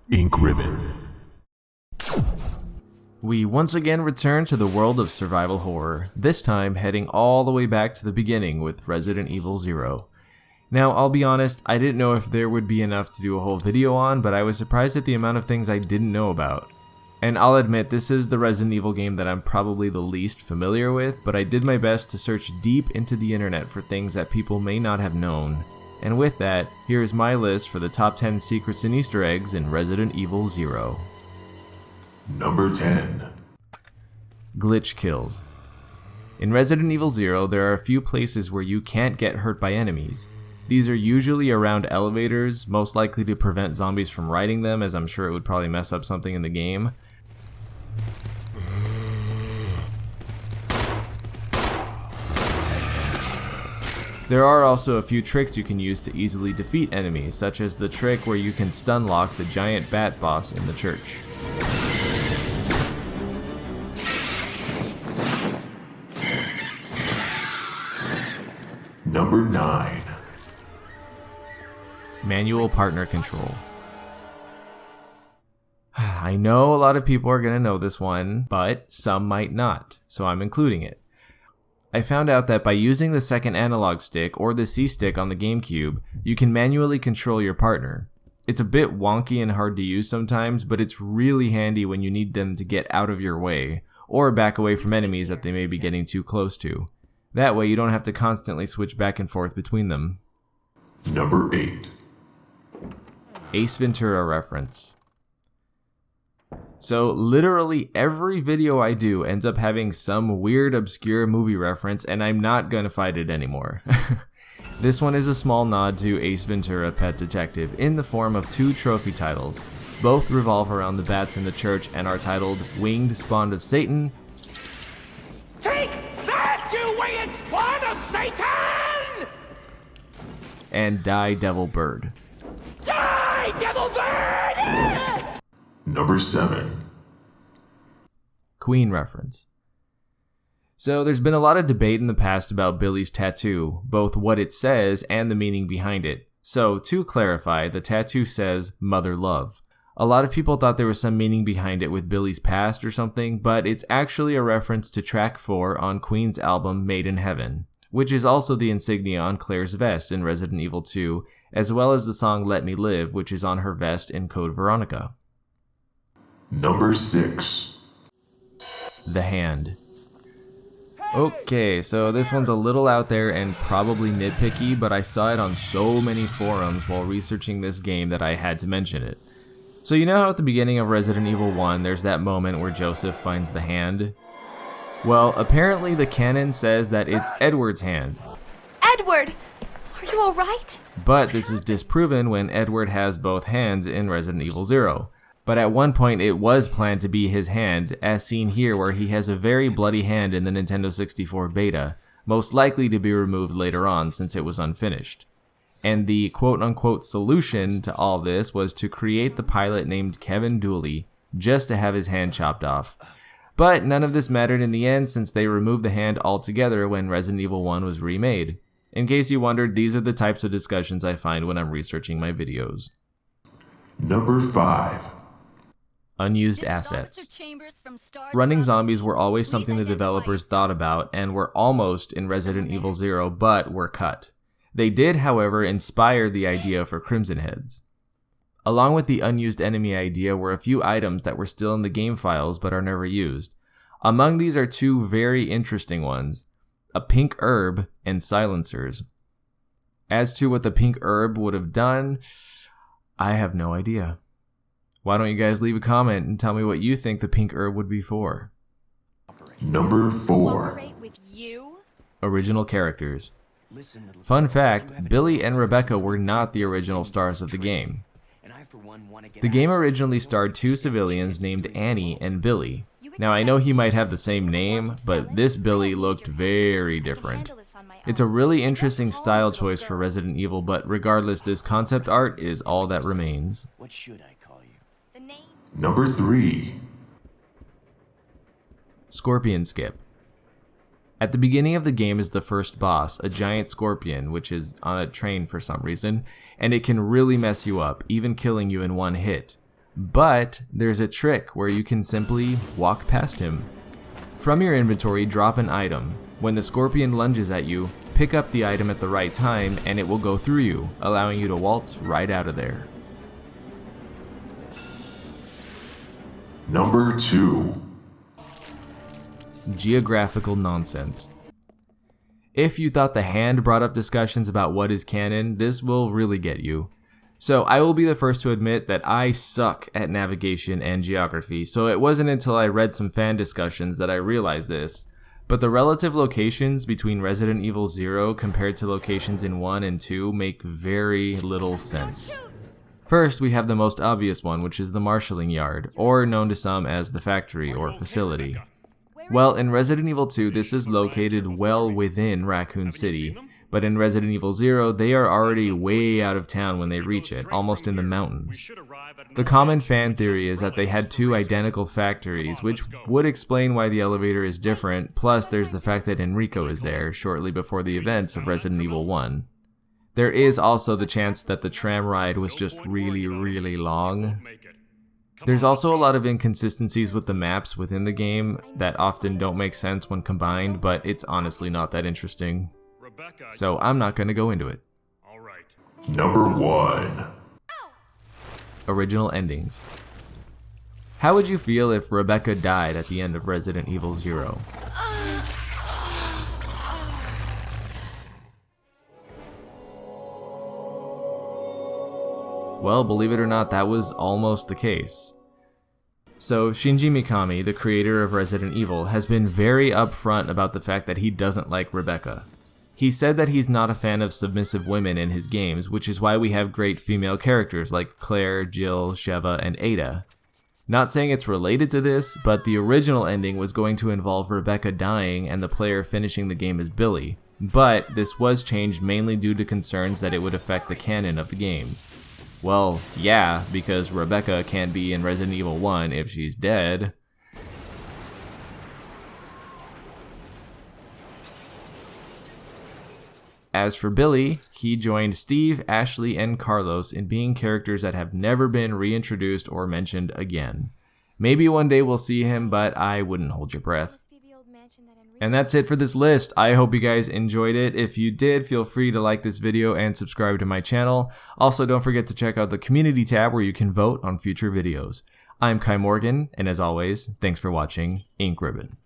Ink Ribbon. We once again return to the world of survival horror, this time heading all the way back to the beginning with Resident Evil 0. Now, I'll be honest, I didn't know if there would be enough to do a whole video on, but I was surprised at the amount of things I didn't know about. And I'll admit, this is the Resident Evil game that I'm probably the least familiar with, but I did my best to search deep into the internet for things that people may not have known. And with that, here is my list for the top 10 secrets and Easter eggs in Resident Evil 0. Number 10. Glitch kills. In Resident Evil 0, there are a few places where you can't get hurt by enemies. These are usually around elevators, most likely to prevent zombies from riding them, as I'm sure it would probably mess up something in the game. There are also a few tricks you can use to easily defeat enemies, such as the trick where you can stun lock the giant bat boss in the church. Number 9. Manual partner control. I know a lot of people are going to know this one, but some might not, so I'm including it. I found out that by using the second analog stick or the C-stick on the GameCube, you can manually control your partner. It's a bit wonky and hard to use sometimes, but it's really handy when you need them to get out of your way, or back away from enemies that they may be getting too close to. That way you don't have to constantly switch back and forth between them. Number 8. Ace Ventura Reference. So literally every video I do ends up having some weird obscure movie reference, and I'm not gonna fight it anymore. This one is a small nod to Ace Ventura: Pet Detective in the form of 2 trophy titles. Both revolve around the bats in the church and are titled Winged Spawn of Satan. Take that, you winged spawn of Satan! And Die Devil Bird. Die, devil bird! Number 7. Queen reference. So there's been a lot of debate in the past about Billy's tattoo, both what it says and the meaning behind it. So to clarify, the tattoo says Mother Love. A lot of people thought there was some meaning behind it with Billy's past or something, but it's actually a reference to track 4 on Queen's album Made in Heaven, which is also the insignia on Claire's vest in Resident Evil 2, as well as the song Let Me Live, which is on her vest in Code Veronica. Number 6. The Hand. Okay, so this one's a little out there and probably nitpicky, but I saw it on so many forums while researching this game that I had to mention it. So you know how at the beginning of Resident Evil 1 there's that moment where Joseph finds the hand? Well, apparently the canon says that it's Edward's hand. Edward! Are you alright? But this is disproven when Edward has both hands in Resident Evil 0. But at one point it was planned to be his hand, as seen here where he has a very bloody hand in the Nintendo 64 beta, most likely to be removed later on since it was unfinished. And the quote-unquote solution to all this was to create the pilot named Kevin Dooley, just to have his hand chopped off. But none of this mattered in the end since they removed the hand altogether when Resident Evil 1 was remade. In case you wondered, these are the types of discussions I find when I'm researching my videos. Number 5. Unused assets. Running zombies were always something the developers thought about and were almost in Resident Evil 0, but were cut. They did, however, inspire the idea for Crimson Heads. Along with the unused enemy idea were a few items that were still in the game files but are never used. Among these are 2 very interesting ones, a pink herb and silencers. As to what the pink herb would have done, I have no idea. Why don't you guys leave a comment and tell me what you think the pink herb would be for? Number 4. Original characters. Fun fact, Billy and Rebecca were not the original stars of the game. The game originally starred 2 civilians named Annie and Billy. Now I know he might have the same name, but this Billy looked very different. It's a really interesting style choice for Resident Evil, but regardless, this concept art is all that remains. What should I call you? Number 3. Scorpion Skip. At the beginning of the game is the first boss, a giant scorpion, which is on a train for some reason, and it can really mess you up, even killing you in one hit. But there's a trick where you can simply walk past him. From your inventory, drop an item. When the scorpion lunges at you, pick up the item at the right time and it will go through you, allowing you to waltz right out of there. Number 2. Geographical Nonsense. If you thought the hand brought up discussions about what is canon, this will really get you. So I will be the first to admit that I suck at navigation and geography, so it wasn't until I read some fan discussions that I realized this. But the relative locations between Resident Evil 0 compared to locations in 1 and 2 make very little sense. First, we have the most obvious one, which is the marshalling yard, or known to some as the factory or facility. Well, in Resident Evil 2, this is located well within Raccoon City, but in Resident Evil 0, they are already way out of town when they reach it, almost in the mountains. The common fan theory is that they had two identical factories, which would explain why the elevator is different, plus there's the fact that Enrico is there shortly before the events of Resident Evil 1. There is also the chance that the tram ride was just really long. There's also a lot of inconsistencies with the maps within the game that often don't make sense when combined, but it's honestly not that interesting. So I'm not going to go into it. Number 1. Original endings. How would you feel if Rebecca died at the end of Resident Evil 0? Well, believe it or not, that was almost the case. So, Shinji Mikami, the creator of Resident Evil, has been very upfront about the fact that he doesn't like Rebecca. He said that he's not a fan of submissive women in his games, which is why we have great female characters like Claire, Jill, Sheva, and Ada. Not saying it's related to this, but the original ending was going to involve Rebecca dying and the player finishing the game as Billy, but this was changed mainly due to concerns that it would affect the canon of the game. Well, yeah, because Rebecca can't be in Resident Evil 1 if she's dead. As for Billy, he joined Steve, Ashley, and Carlos in being characters that have never been reintroduced or mentioned again. Maybe one day we'll see him, but I wouldn't hold your breath. And that's it for this list. I hope you guys enjoyed it. If you did, feel free to like this video and subscribe to my channel. Also, don't forget to check out the community tab where you can vote on future videos. I'm Kai Morgan, and as always, thanks for watching Ink Ribbon.